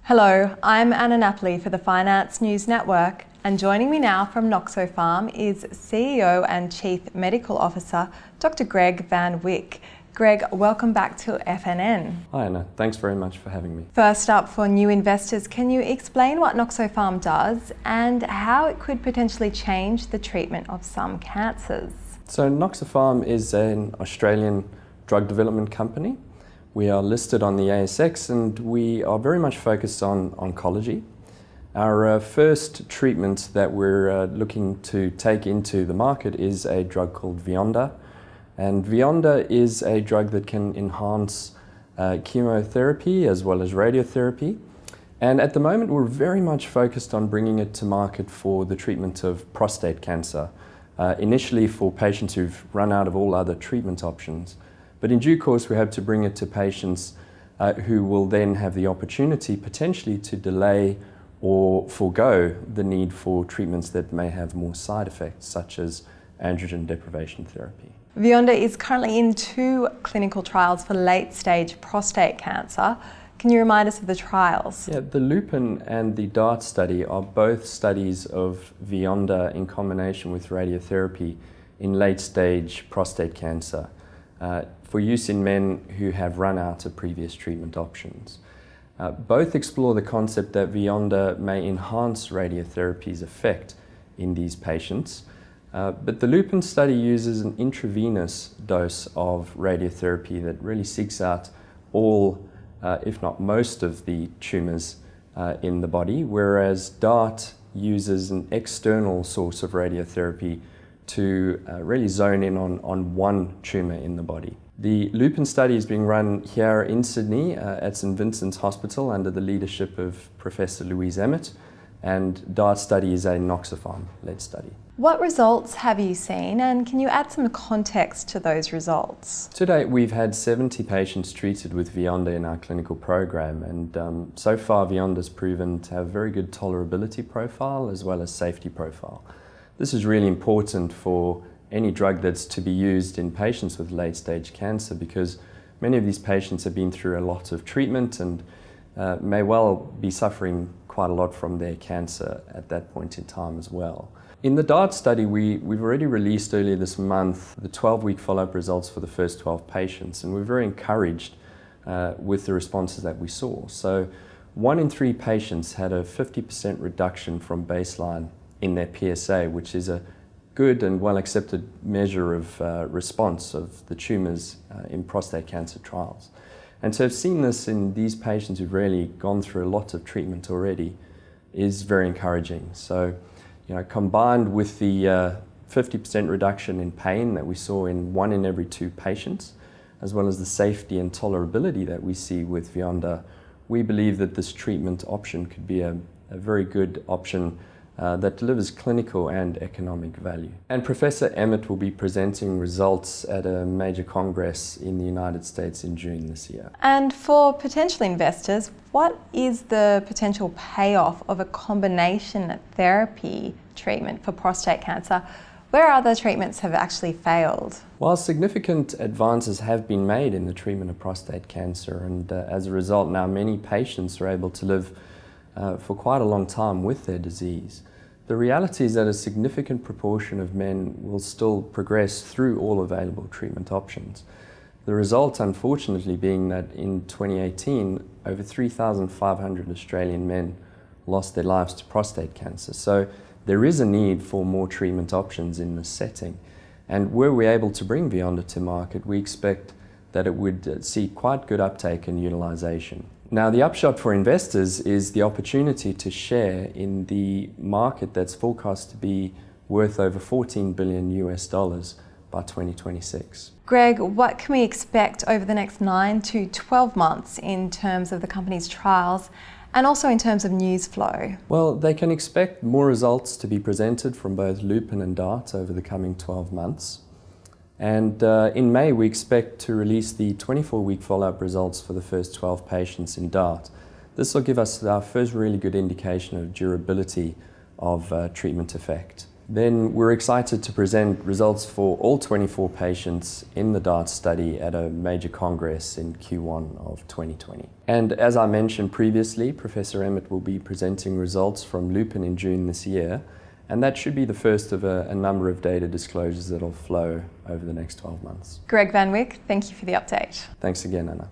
Hello, I'm Anna Napoli for the Finance News Network, and joining me now from Noxopharm is CEO and Chief Medical Officer, Dr. Greg van Wyk. Greg, welcome back to FNN. Hi Anna, thanks very much for having me. First up, for new investors, can you explain what Noxopharm does and how it could potentially change the treatment of some cancers? So Noxopharm is an Australian drug development company. We are listed on the ASX and we are very much focused on oncology. Our first treatment that we're looking to take into the market is a drug called Vyondar. And Vyondar is a drug that can enhance chemotherapy as well as radiotherapy. And at the moment we're very much focused on bringing it to market for the treatment of prostate cancer, initially for patients who've run out of all other treatment options. But in due course, we hope to bring it to patients who will then have the opportunity potentially to delay or forego the need for treatments that may have more side effects, such as androgen deprivation therapy. Vyondar is currently in 2 clinical trials for late-stage prostate cancer. Can you remind us of the trials? Yeah, the Lupin and the DART study are both studies of Vyondar in combination with radiotherapy in late-stage prostate cancer. For use in men who have run out of previous treatment options. Both explore the concept that Vyondar may enhance radiotherapy's effect in these patients, but the Lupin study uses an intravenous dose of radiotherapy that really seeks out all, if not most, of the tumours in the body, whereas DART uses an external source of radiotherapy to really zone in on one tumour in the body. The Lupin study is being run here in Sydney at St Vincent's Hospital under the leadership of Professor Louise Emmett, and DART study is a Noxopharm-led study. What results have you seen, and can you add some context to those results? To date, we've had 70 patients treated with Vyondar in our clinical program, and so far Vyondar's proven to have a very good tolerability profile as well as safety profile. This is really important for any drug that's to be used in patients with late-stage cancer, because many of these patients have been through a lot of treatment and may well be suffering quite a lot from their cancer at that point in time as well. In the DART study, we've already released earlier this month the 12-week follow-up results for the first 12 patients, and we're very encouraged with the responses that we saw. So 1 in 3 patients had a 50% reduction from baseline in their PSA, which is a good and well-accepted measure of response of the tumours in prostate cancer trials. And to have seen this in these patients who've really gone through a lot of treatment already is very encouraging. So, combined with the 50% reduction in pain that we saw in 1 in every 2 patients, as well as the safety and tolerability that we see with Vyondar, we believe that this treatment option could be a very good option that delivers clinical and economic value. And Professor Emmett will be presenting results at a major congress in the United States in June this year. And for potential investors, what is the potential payoff of a combination therapy treatment for prostate cancer, where other treatments have actually failed? While significant advances have been made in the treatment of prostate cancer, and as a result now many patients are able to live for quite a long time with their disease, the reality is that a significant proportion of men will still progress through all available treatment options. The result, unfortunately, being that in 2018, over 3,500 Australian men lost their lives to prostate cancer. So there is a need for more treatment options in this setting. And were we able to bring Vyondar to market, we expect that it would see quite good uptake and utilisation. Now, the upshot for investors is the opportunity to share in the market that's forecast to be worth over $14 billion by 2026. Greg, what can we expect over the next 9 to 12 months in terms of the company's trials and also in terms of news flow? Well, they can expect more results to be presented from both Lupin and DART over the coming 12 months. And in May, we expect to release the 24-week follow-up results for the first 12 patients in DART. This will give us our first really good indication of durability of treatment effect. then we're excited to present results for all 24 patients in the DART study at a major congress in Q1 of 2020. And as I mentioned previously, Professor Emmett will be presenting results from Lupin in June this year, and that should be the first of a number of data disclosures that will flow over the next 12 months. Greg van Wyk, thank you for the update. Thanks again, Anna.